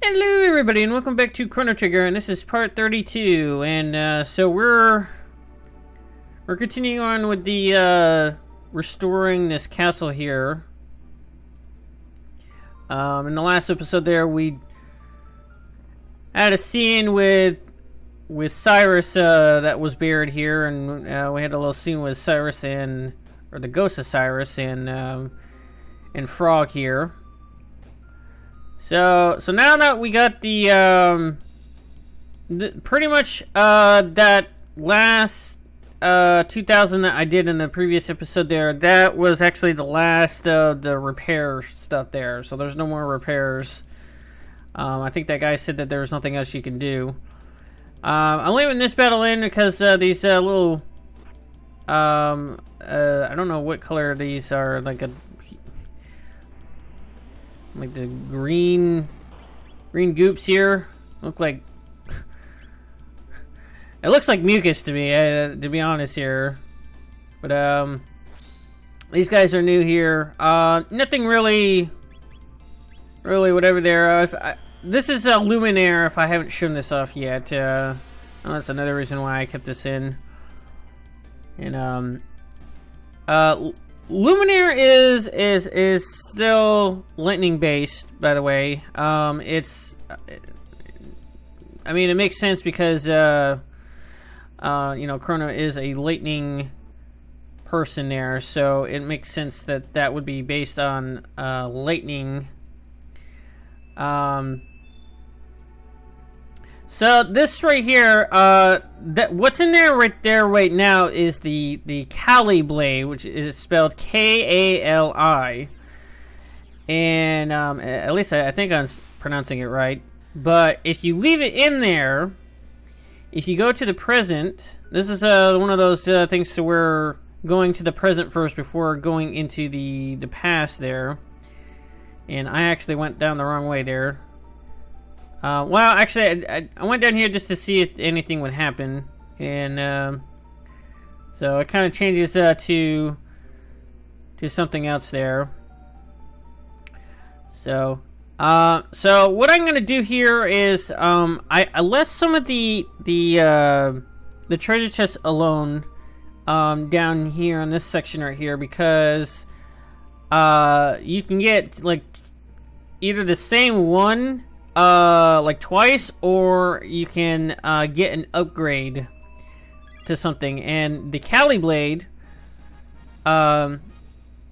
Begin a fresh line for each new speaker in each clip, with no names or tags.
Hello everybody and welcome back to Chrono Trigger, and this is part 32, and so we're continuing on with the restoring this castle here. In the last episode there we had a scene with Cyrus that was buried here, and we had a little scene with Cyrus or the ghost of Cyrus and Frog here. So now that we got the pretty much that last 2000 that I did in the previous episode there, that was actually the last of the repair stuff there. So there's no more repairs. I think that guy said that there was nothing else you can do. I'm leaving this battle in because these little I don't know what color these are, like the green goops here look like it looks like mucus to me, to be honest here. But these guys are new here. Nothing really whatever there. This is a Luminaire if I haven't shown this off yet. That's another reason why I kept this in. And Luminaire is still lightning based, by the way. I mean, it makes sense because you know, Chrono is a lightning person there, so it makes sense that that would be based on lightning. So this right here, what's in there right now is the Kali blade, which is spelled K-A-L-I, and at least I think I'm pronouncing it right. But if you leave it in there, if you go to the present, this is one of those things to where going to the present first before going into the past there. And I actually went down the wrong way there. Well, actually, I went down here just to see if anything would happen, and so it kind of changes to something else there. So what I'm gonna do here is I left some of the treasure chest alone down here in this section right here because you can get like either the same one like twice, or you can get an upgrade to something, and the Kali blade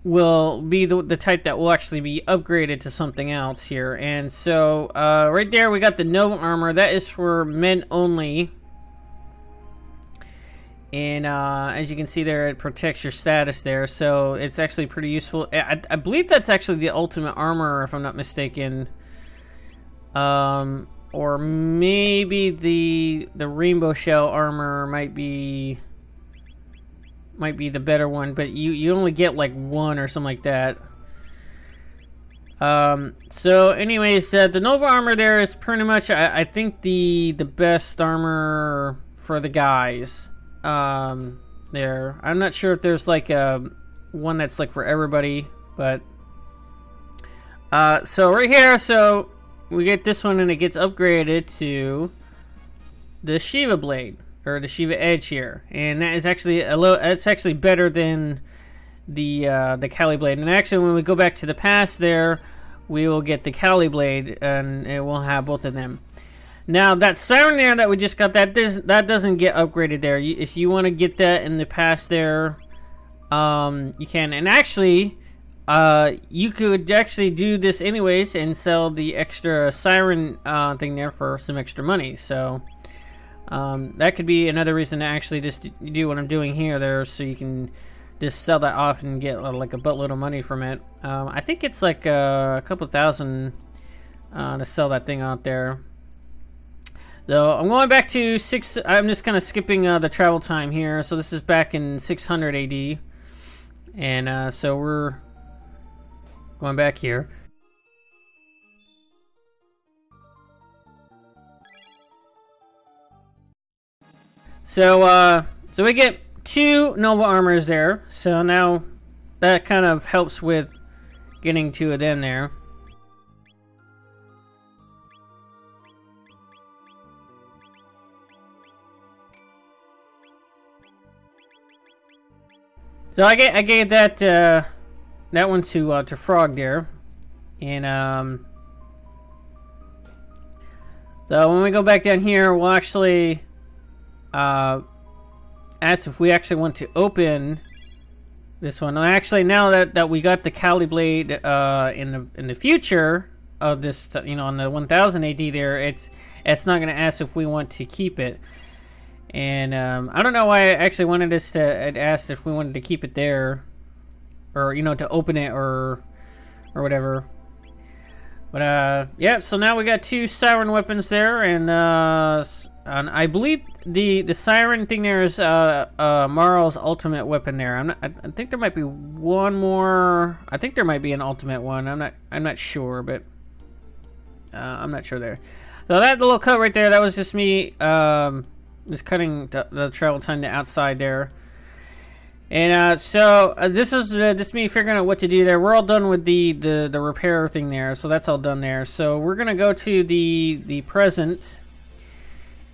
will be the type that will actually be upgraded to something else here. And so right there we got the Nova armor that is for men only, and as you can see there, it protects your status there, so it's actually pretty useful. I believe that's actually the ultimate armor if I'm not mistaken. Or maybe the rainbow shell armor might be the better one, but you only get like one or something like that. So anyways, the Nova armor there is pretty much I think the best armor for the guys there. I'm not sure if there's like one that's like for everybody, but so right here, so we get this one, and it gets upgraded to the Shiva blade, or the Shiva edge here, and that is actually it's actually better than the Kali blade. And actually, when we go back to the past, there we will get the Kali blade, and it will have both of them. Now that siren there that we just got, that doesn't get upgraded there. If you want to get that in the past there, you can. And actually, you could actually do this anyways and sell the extra siren thing there for some extra money. So that could be another reason to actually just do what I'm doing here there, so you can just sell that off and get like a buttload of money from it. I think it's like a couple thousand to sell that thing out there. So I'm going back to I'm just kind of skipping the travel time here. So this is back in 600 AD, and so we're going back here. So we get 2 Nova armors there. So now that kind of helps with getting 2 of them there. So I gave that that one to Frog there, and so when we go back down here, we'll actually ask if we actually want to open this one. Actually, now that we got the Kali blade in the future of this, you know, on the 1000 AD there, it's not going to ask if we want to keep it. And I don't know why I actually wanted us to ask if we wanted to keep it there, or you know, to open it or whatever. But yeah, so now we got 2 siren weapons there, and I believe the siren thing there is Marl's ultimate weapon there. I think there might be one more. I think there might be an ultimate one. I'm not sure, but I'm not sure there. So that little cut right there, that was just me just cutting the travel time to outside there. And so this is just me figuring out what to do there. We're all done with the repair thing there, so that's all done there. So we're gonna go to the present.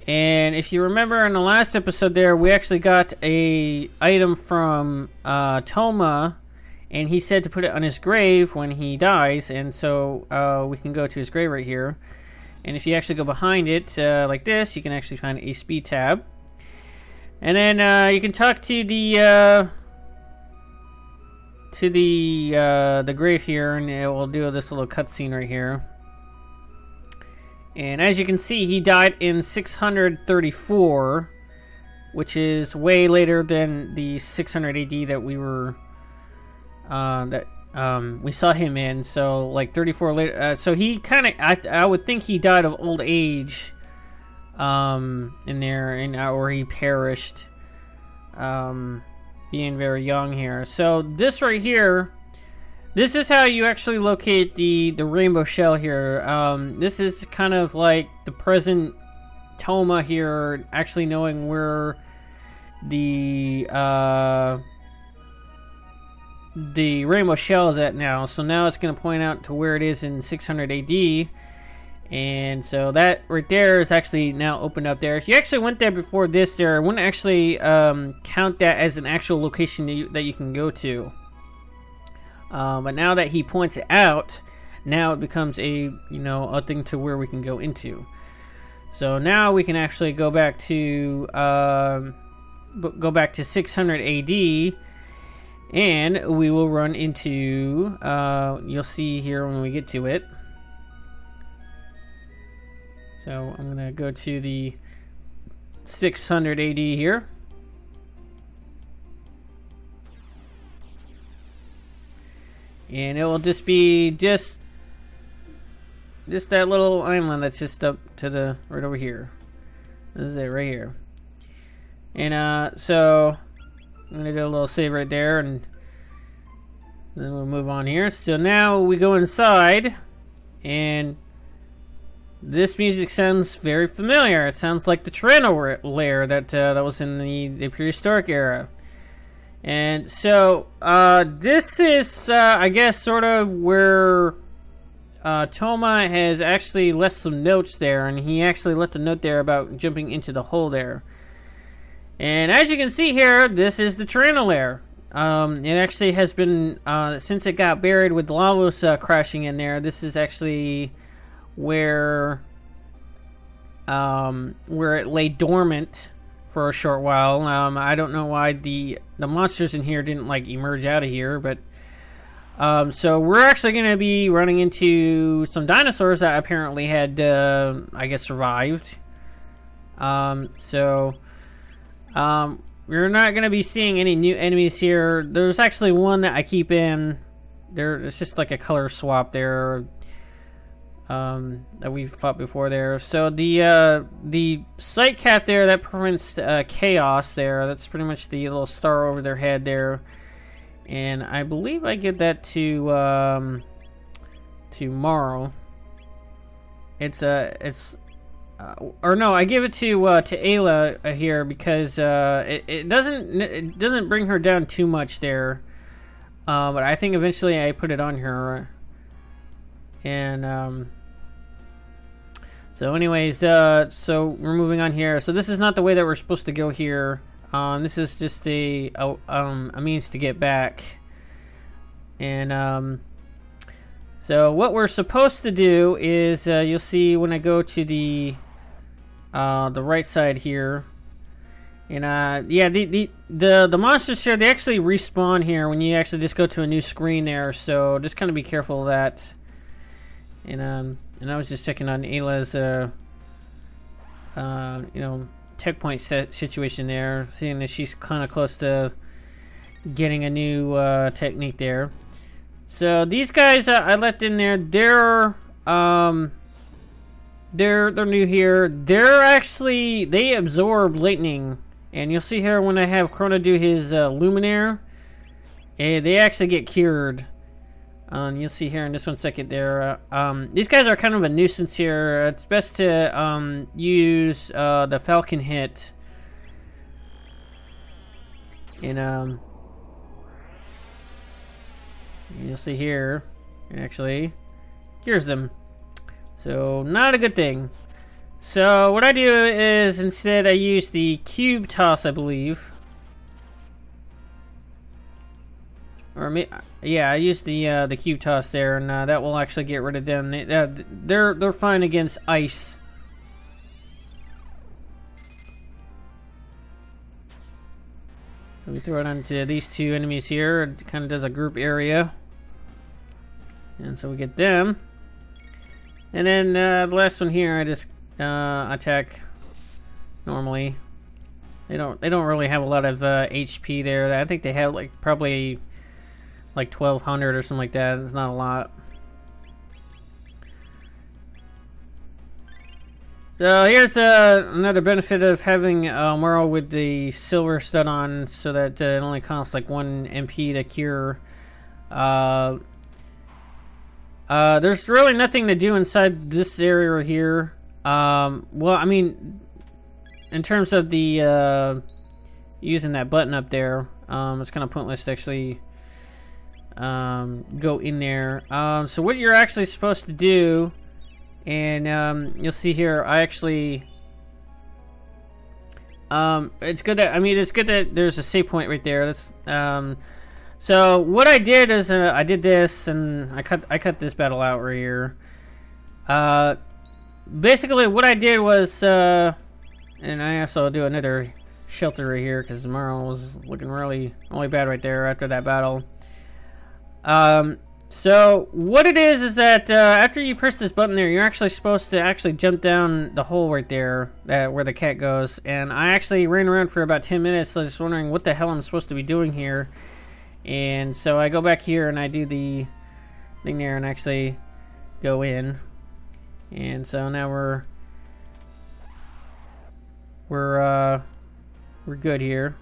And if you remember in the last episode there, we actually got a item from Toma, and he said to put it on his grave when he dies. And so we can go to his grave right here. And if you actually go behind it like this, you can actually find a speed tab. And then you can talk to the grave here, and it will do this little cutscene right here. And as you can see, he died in 634, which is way later than the 600 AD that we were we saw him in. So like 34 later. So he kind of, I would think he died of old age in there, and or he perished being very young here. So this right here, this is how you actually locate the rainbow shell here. This is kind of like the present Toma here, actually knowing where the rainbow shell is at now. So now it's going to point out to where it is in 600 AD. And so that right there is actually now opened up there. If you actually went there before this there, I wouldn't actually count that as an actual location that you can go to. But now that he points it out, now it becomes a thing to where we can go into. So now we can actually go back to 600 AD, and we will run into you'll see here when we get to it. So I'm gonna go to the 600 AD here. And it will just be just that little island that's just up to the right over here. This is it right here. And so I'm gonna do a little save right there, and then we'll move on here. So now we go inside, and this music sounds very familiar. It sounds like the Chrono lair that was in the prehistoric era. And so this is, I guess, sort of where Toma has actually left some notes there, and he actually left a note there about jumping into the hole there. And as you can see here, this is the Chrono lair. It actually has been, since it got buried with Lavos crashing in there, this is actually where it lay dormant for a short while. I don't know why the monsters in here didn't like emerge out of here, but so we're actually going to be running into some dinosaurs that apparently had I guess survived. So we're not going to be seeing any new enemies here. There's actually one that I keep in there. It's just like a color swap there that we've fought before there. So the sight cap there, that prevents chaos there. That's pretty much the little star over their head there. And I believe I give that to Marl. Or no, I give it to Ayla here because it doesn't bring her down too much there. But I think eventually I put it on her. And so anyways, so we're moving on here. So this is not the way that we're supposed to go here. This is just a means to get back. And so what we're supposed to do is you'll see when I go to the right side here. And yeah, the monsters here, they actually respawn here when you actually just go to a new screen there, so just kind of be careful of that. And I was just checking on Ayla's you know, tech point situation there, seeing that she's kind of close to getting a new technique there. So these guys I let in there, they're new here. They absorb lightning. And you'll see here when I have Chrono do his Luminaire, they actually get cured. You'll see here in just 1 second there. These guys are kind of a nuisance here. It's best to use the Falcon hit. And you'll see here, it actually cures them. So not a good thing. So what I do is instead I use the cube toss, I believe. Or yeah, I use the cube toss there, and that will actually get rid of them. They're fine against ice. So we throw it onto these two enemies here. It kind of does a group area, and so we get them. And then the last one here, I just attack normally. They don't really have a lot of HP there. I think they have like probably like 1200 or something like that. It's not a lot. So here's another benefit of having Merle with the silver stud on, so that it only costs like 1 MP to cure. There's really nothing to do inside this area here. Well, I mean, in terms of the using that button up there, it's kind of pointless to actually go in there. So what you're actually supposed to do, and you'll see here, I actually it's good that it's good that there's a save point right there. That's so what I did is I did this, and I cut this battle out right here. Basically, what I did was, and I also do another shelter right here because Marlon was looking really bad right there after that battle. So what it is that after you press this button there, you're actually supposed to actually jump down the hole right there, where the cat goes. And I actually ran around for about 10 minutes, so just wondering what the hell I'm supposed to be doing here. And so I go back here and I do the thing there and actually go in. And so now we're good here.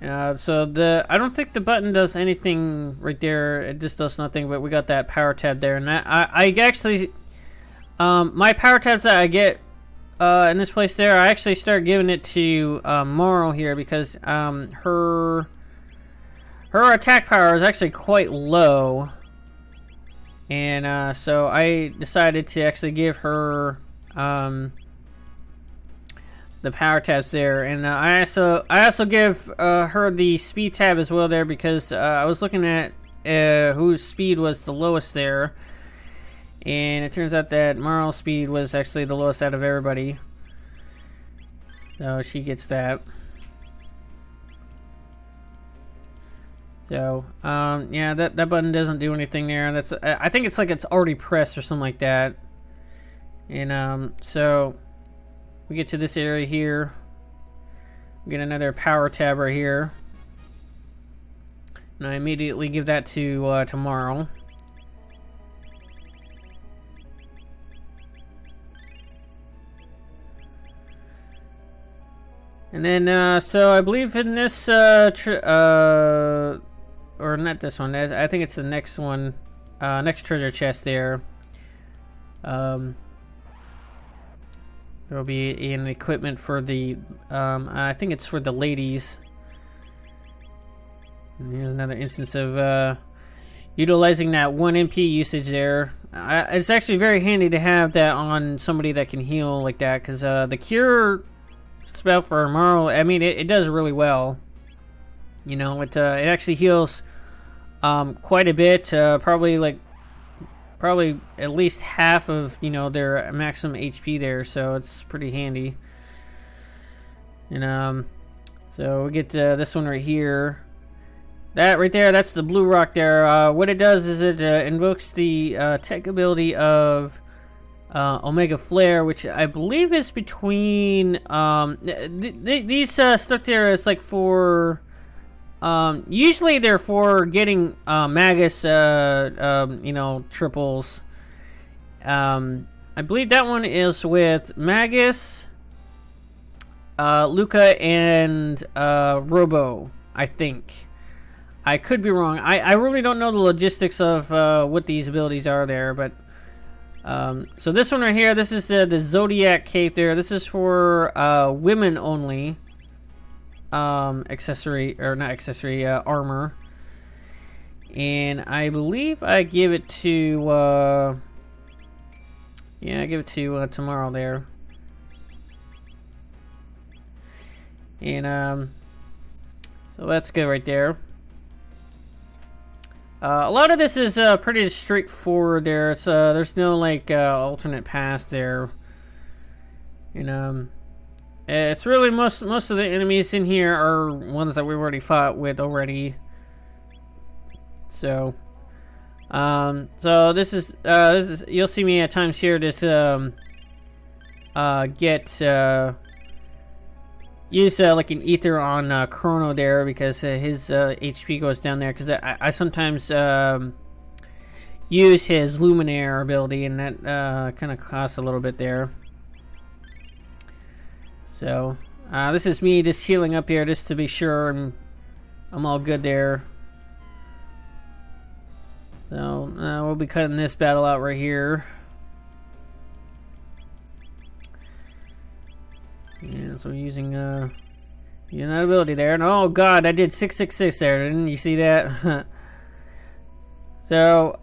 So I don't think the button does anything right there. It just does nothing. But we got that power tab there, and I actually my power tabs that I get in this place there, I actually start giving it to Morrow here because her attack power is actually quite low. And so I decided to actually give her the power tabs there, and I also give her the speed tab as well there because I was looking at whose speed was the lowest there, and it turns out that Marl's speed was actually the lowest out of everybody, so she gets that. So, yeah, that button doesn't do anything there. That's I think it's like it's already pressed or something like that. And so we get to this area here. We get another power tab right here, and I immediately give that to Marl. And then so I believe in this or not this one. I think it's the next one. Next treasure chest there. There will be an equipment for the. I think it's for the ladies. And here's another instance of utilizing that 1 MP usage there. It's actually very handy to have that on somebody that can heal like that, because the cure spell for Amaro, I mean, it does really well. You know, it actually heals quite a bit. Probably at least half of, you know, their maximum HP there. So it's pretty handy. And so we get this one right here. That right there, that's the blue rock there. What it does is it invokes the tech ability of Omega Flare, which I believe is between these stuck there. It's like for usually they're for getting Magus, you know, triples. I believe that one is with Magus, Luca, and Robo, I think. I could be wrong. I really don't know the logistics of what these abilities are there, but so this one right here, this is the Zodiac Cape there. This is for women only. Accessory, or not accessory, armor. And I believe I give it to yeah, I give it to Tomorrow there. And so that's good right there. A lot of this is pretty straightforward there. It's there's no like alternate paths there. And it's really most of the enemies in here are ones that we've already fought with already. So so this is you'll see me at times here just use like an ether on Chrono there, because his HP goes down there, because I sometimes use his Luminaire ability, and that kind of costs a little bit there. So this is me just healing up here just to be sure I'm all good there. So we'll be cutting this battle out right here. Yeah, so using that ability there, and oh god, I did 666 there. Didn't you see that? So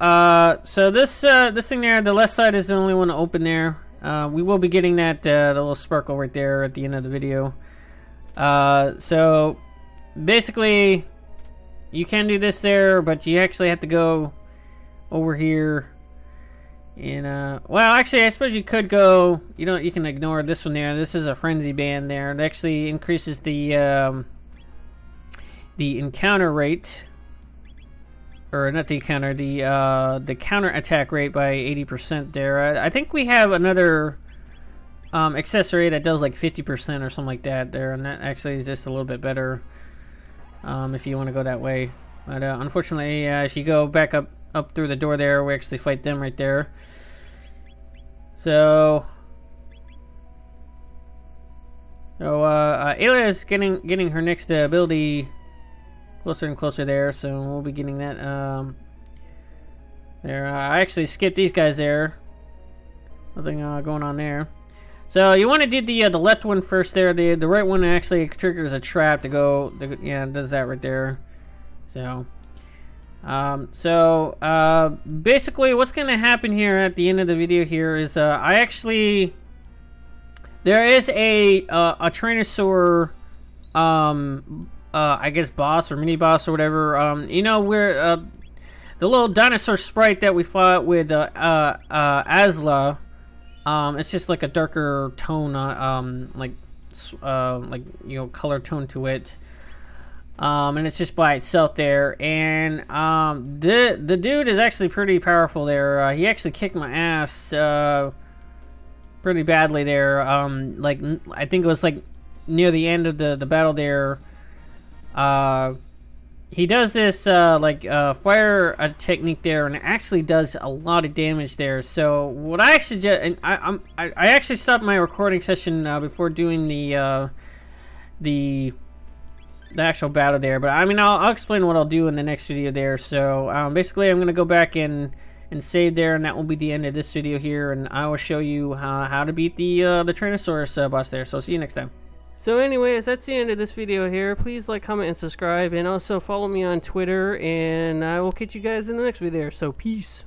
so this thing there, the left side is the only one to open there. We will be getting that the little sparkle right there at the end of the video. So basically, you can do this there, but you actually have to go over here. And well, actually, I suppose you could go. You can ignore this one there. This is a frenzy band there. It actually increases the encounter rate, or not the encounter, the counter attack rate by 80% there. I think we have another accessory that does like 50% or something like that there, and that actually is just a little bit better if you want to go that way. But unfortunately, if you go back up through the door there, we actually fight them right there. So Ayla is getting her next ability closer and closer there, so we'll be getting that there. I actually skipped these guys there. Nothing going on there. So you want to do the left one first there. The right one actually triggers a trap to go. Yeah, it does that right there. So basically what's going to happen here at the end of the video here is there is a Trainosaur I guess boss or mini boss or whatever. You know, where the little dinosaur sprite that we fought with Asla, it's just like a darker tone, like color tone to it. And it's just by itself there, and the dude is actually pretty powerful there. He actually kicked my ass pretty badly there. Like I think it was like near the end of the battle there. He does this fire technique there, and it actually does a lot of damage there. So what I suggest, and I actually stopped my recording session before doing the actual battle there, but I mean I'll explain what I'll do in the next video there. So basically I'm going to go back and save there, and that will be the end of this video here, and I will show you how to beat the Tyrannosaurus boss there. So see you next time. So anyways, that's the end of this video here. Please like, comment, and subscribe, and also follow me on Twitter, and I will catch you guys in the next video. So peace.